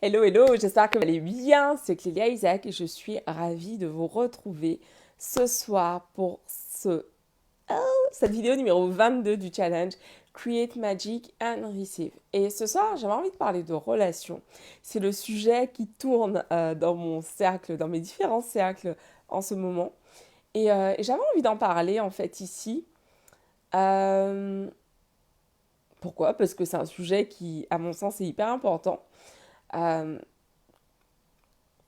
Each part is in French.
Hello, hello, j'espère que vous allez bien. C'est Clélia Isaac et je suis ravie de vous retrouver ce soir pour cette vidéo numéro 22 du challenge Create Magic and Receive. Et ce soir, j'avais envie de parler de relations. C'est le sujet qui tourne dans mon cercle, dans mes différents cercles en ce moment. Et j'avais envie d'en parler en fait ici. Euh, Pourquoi? Parce que c'est un sujet qui, à mon sens, est hyper important. Euh,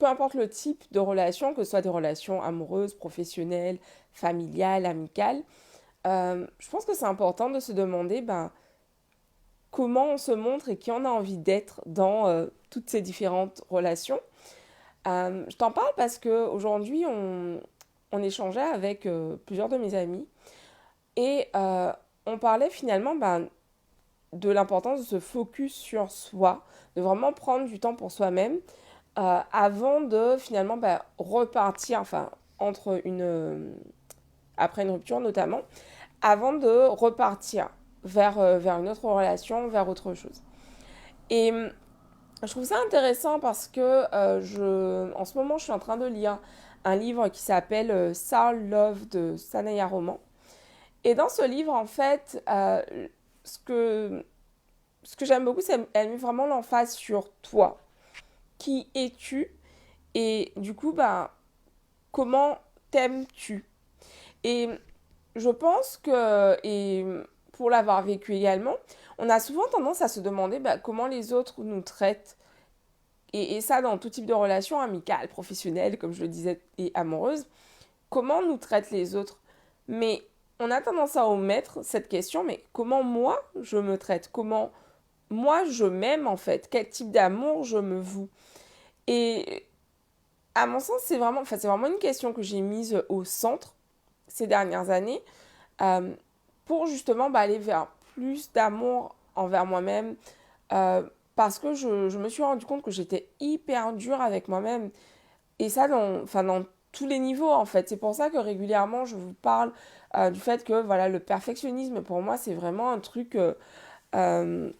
Peu importe le type de relation, que ce soit des relations amoureuses, professionnelles, familiales, amicales, je pense que c'est important de se demander comment on se montre et qui on a envie d'être dans toutes ces différentes relations. Je t'en parle parce qu'aujourd'hui, on échangeait avec plusieurs de mes amis et on parlait finalement de l'importance de se focus sur soi, de vraiment prendre du temps pour soi-même avant de finalement repartir, enfin, après une rupture notamment, avant de repartir vers une autre relation, vers autre chose. Et je trouve ça intéressant parce que en ce moment, je suis en train de lire un livre qui s'appelle Soul Love de Sanaya Roman. Et dans ce livre, en fait, ce que, ce que j'aime beaucoup, c'est qu'elle met vraiment l'emphase sur toi. Qui es-tu? Et du coup, comment t'aimes-tu? Et je pense que, et pour l'avoir vécu également, on a souvent tendance à se demander comment les autres nous traitent. Et ça, dans tout type de relation, amicale, professionnelle, comme je le disais, et amoureuse, comment nous traitent les autres? Mais on a tendance à omettre cette question, mais comment moi je me traite? Comment moi je m'aime en fait? Quel type d'amour je me voue? Et à mon sens, c'est vraiment une question que j'ai mise au centre ces dernières années euh, pour justement aller vers plus d'amour envers moi-même parce que je me suis rendu compte que j'étais hyper dure avec moi-même et ça dans tous les niveaux en fait. C'est pour ça que régulièrement je vous parle du fait que voilà, le perfectionnisme pour moi c'est vraiment un truc euh,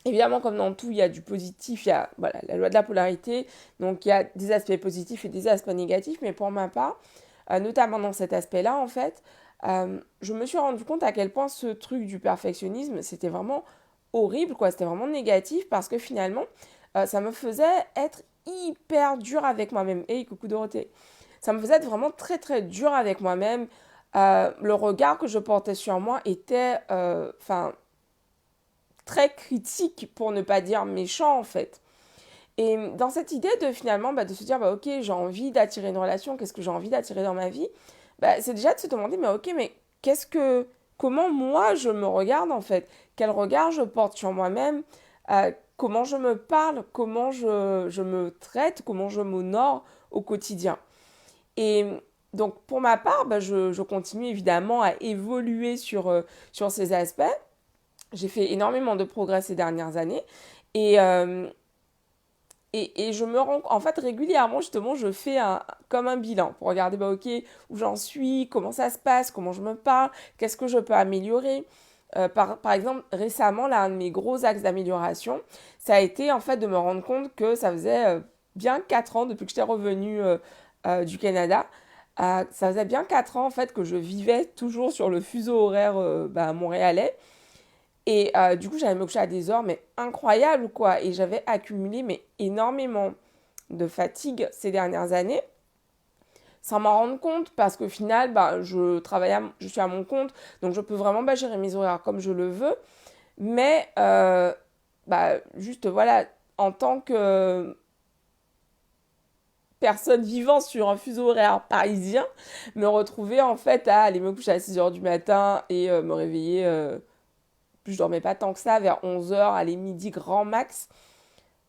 évidemment, comme dans tout, il y a du positif, il y a voilà, la loi de la polarité, donc il y a des aspects positifs et des aspects négatifs, mais pour ma part, notamment dans cet aspect-là, en fait, je me suis rendu compte à quel point ce truc du perfectionnisme, c'était vraiment horrible, quoi, c'était vraiment négatif, parce que finalement, ça me faisait être hyper dur avec moi-même. Hey, coucou Dorothée. Ça me faisait être vraiment très très dur avec moi-même. Le regard que je portais sur moi était, très critique, pour ne pas dire méchant en fait. Et dans cette idée de finalement de se dire, ok, j'ai envie d'attirer une relation, qu'est-ce que j'ai envie d'attirer dans ma vie, c'est déjà de se demander, mais ok, mais comment moi je me regarde en fait, quel regard je porte sur moi-même, comment je me parle, comment je me traite, comment je m'honore au quotidien. Et donc pour ma part, je continue évidemment à évoluer sur ces aspects. J'ai fait énormément de progrès ces dernières années. Et, euh, et je me rends... En fait, régulièrement, justement, je fais comme un bilan pour regarder, ok, où j'en suis, comment ça se passe, comment je me parle, qu'est-ce que je peux améliorer. Par exemple, récemment, là, un de mes gros axes d'amélioration, ça a été en fait de me rendre compte que ça faisait bien 4 ans depuis que j'étais revenue du Canada. Ça faisait bien 4 ans en fait que je vivais toujours sur le fuseau horaire montréalais. Et du coup, j'allais me coucher à des heures, mais incroyables, quoi. Et j'avais accumulé, mais énormément de fatigue ces dernières années, sans m'en rendre compte, parce qu'au final, je suis à mon compte, donc je peux vraiment gérer mes horaires comme je le veux. Mais, juste, voilà, en tant que personne vivant sur un fuseau horaire parisien, me retrouver, en fait, à aller me coucher à 6 heures du matin et me réveiller je dormais pas tant que ça, vers 11 heures, allez, midi, grand max.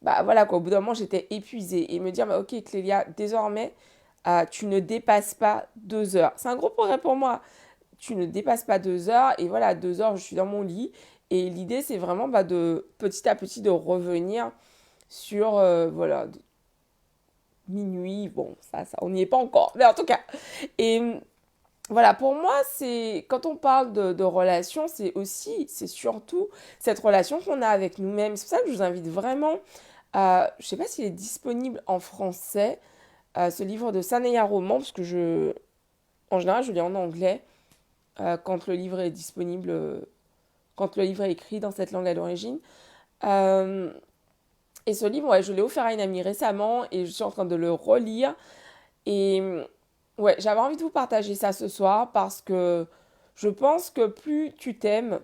Voilà quoi, au bout d'un moment, j'étais épuisée. Et me dire, ok, Clélia, désormais, tu ne dépasses pas 2 heures. C'est un gros progrès pour moi. Tu ne dépasses pas 2 heures. Et voilà, 2 heures, je suis dans mon lit. Et l'idée, c'est vraiment de petit à petit de revenir sur, voilà, minuit. Bon, ça, on n'y est pas encore. Mais en tout cas. Et voilà, pour moi, c'est quand on parle de relation, c'est surtout cette relation qu'on a avec nous-mêmes. C'est pour ça que je vous invite vraiment Je sais pas s'il est disponible en français, ce livre de Saneya Roman, parce que en général, je lis en anglais quand le livre est disponible, quand le livre est écrit dans cette langue à l'origine. Euh, et ce livre, ouais, je l'ai offert à une amie récemment et je suis en train de le relire. Et ouais, j'avais envie de vous partager ça ce soir parce que je pense que plus tu t'aimes,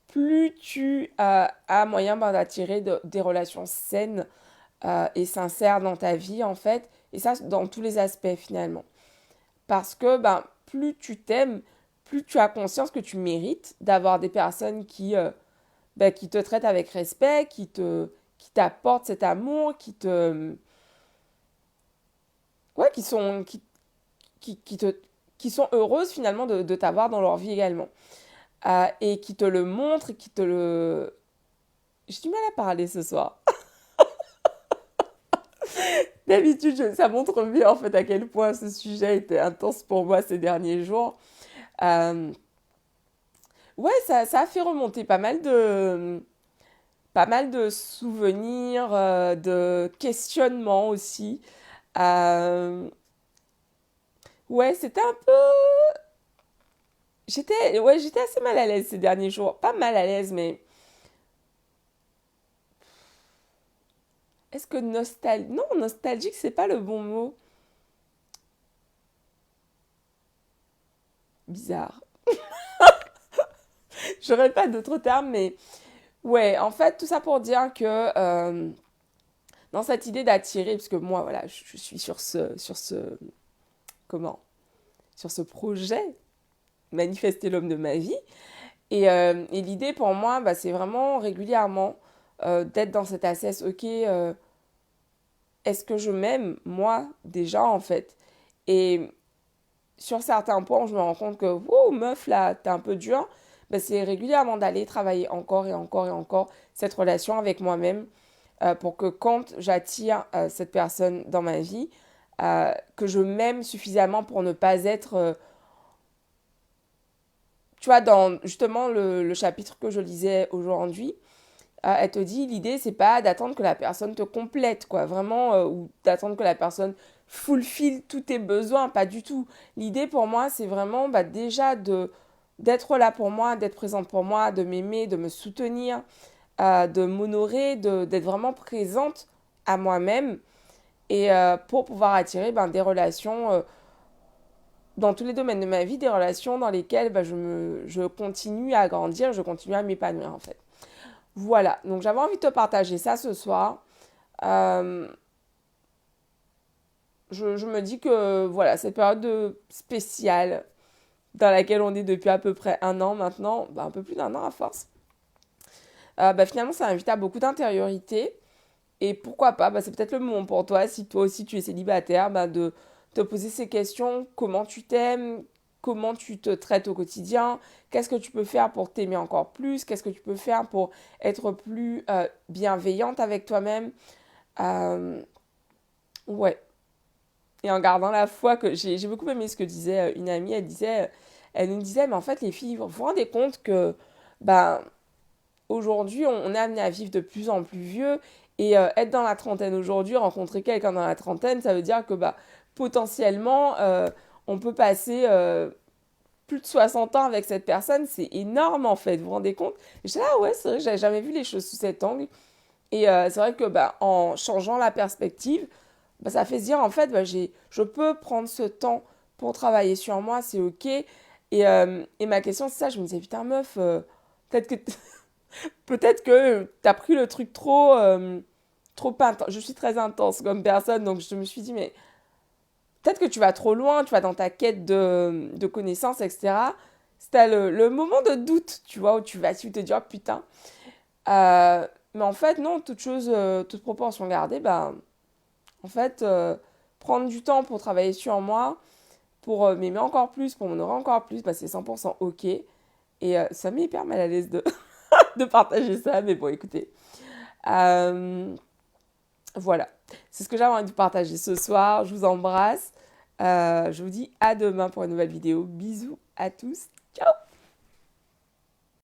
plus tu as moyen d'attirer des relations saines et sincères dans ta vie, en fait. Et ça, dans tous les aspects, finalement. Parce que ben, plus tu t'aimes, plus tu as conscience que tu mérites d'avoir des personnes qui te traitent avec respect, qui t'apportent cet amour, ouais, qui sont heureuses finalement de t'avoir dans leur vie également. Et qui te le montrent, et qui te le... J'ai du mal à parler ce soir. D'habitude, ça montre bien en fait à quel point ce sujet était intense pour moi ces derniers jours. Euh, ouais, ça a fait remonter pas mal de souvenirs, de questionnements aussi. Euh, ouais, c'était un peu... j'étais assez mal à l'aise ces derniers jours. Pas mal à l'aise, mais est-ce que nostalgique... Non, nostalgique, c'est pas le bon mot. Bizarre. J'aurais pas d'autres termes, mais ouais, en fait, tout ça pour dire que dans cette idée d'attirer, parce que moi, voilà, je suis comment, sur ce projet, manifester l'homme de ma vie. Et l'idée pour moi, bah, c'est vraiment régulièrement d'être dans cette assesse, ok, est-ce que je m'aime, moi, déjà, en fait. Et sur certains points, je me rends compte que, wow, meuf, là, t'es un peu dur. Bah, c'est régulièrement d'aller travailler encore et encore et encore cette relation avec moi-même pour que quand j'attire cette personne dans ma vie, que je m'aime suffisamment pour ne pas être, tu vois, dans justement le chapitre que je lisais aujourd'hui, elle te dit l'idée c'est pas d'attendre que la personne te complète, quoi, vraiment, ou d'attendre que la personne fulfill tous tes besoins, pas du tout. L'idée pour moi c'est vraiment bah, déjà d'être là pour moi, d'être présente pour moi, de m'aimer, de me soutenir, de m'honorer, d'être vraiment présente à moi-même et pour pouvoir attirer ben, des relations dans tous les domaines de ma vie, des relations dans lesquelles ben, je continue à grandir, je continue à m'épanouir en fait. Voilà, donc j'avais envie de te partager ça ce soir. Euh, je me dis que voilà, cette période spéciale dans laquelle on est depuis à peu près un an maintenant, ben, un peu plus d'un an à force, ben, finalement ça invite à beaucoup d'intériorité. Et pourquoi pas, bah, c'est peut-être le moment pour toi, si toi aussi tu es célibataire, bah, de te poser ces questions, comment tu t'aimes, comment tu te traites au quotidien, qu'est-ce que tu peux faire pour t'aimer encore plus, qu'est-ce que tu peux faire pour être plus bienveillante avec toi-même. Euh, ouais, et en gardant la foi, que j'ai beaucoup aimé ce que disait une amie, elle nous disait, mais en fait les filles, vous vous rendez compte que bah, aujourd'hui, on est amené à vivre de plus en plus vieux et être dans la trentaine aujourd'hui, rencontrer quelqu'un dans la trentaine, ça veut dire que bah, potentiellement, on peut passer plus de 60 ans avec cette personne. C'est énorme en fait, vous vous rendez compte? Et je dis, ah ouais, c'est vrai que j'avais jamais vu les choses sous cet angle. Et c'est vrai que bah, en changeant la perspective, bah, ça fait se dire en fait, bah, je peux prendre ce temps pour travailler sur moi, c'est ok. Et ma question, c'est ça, je me disais, putain meuf, peut-être que peut-être que t'as pris le truc trop intense. Je suis très intense comme personne, donc je me suis dit, mais peut-être que tu vas trop loin, tu vas dans ta quête de connaissances, etc. C'était le moment de doute, tu vois, où tu vas te dire, oh, putain. Mais en fait, non, toute proportion gardée, bah, en fait, prendre du temps pour travailler sur moi, pour m'aimer encore plus, pour m'honorer encore plus, bah, c'est 100% ok. Et ça m'est hyper mal à l'aise de partager ça, mais bon, écoutez. Euh, voilà, c'est ce que j'avais envie de partager ce soir. Je vous embrasse. Je vous dis à demain pour une nouvelle vidéo. Bisous à tous. Ciao!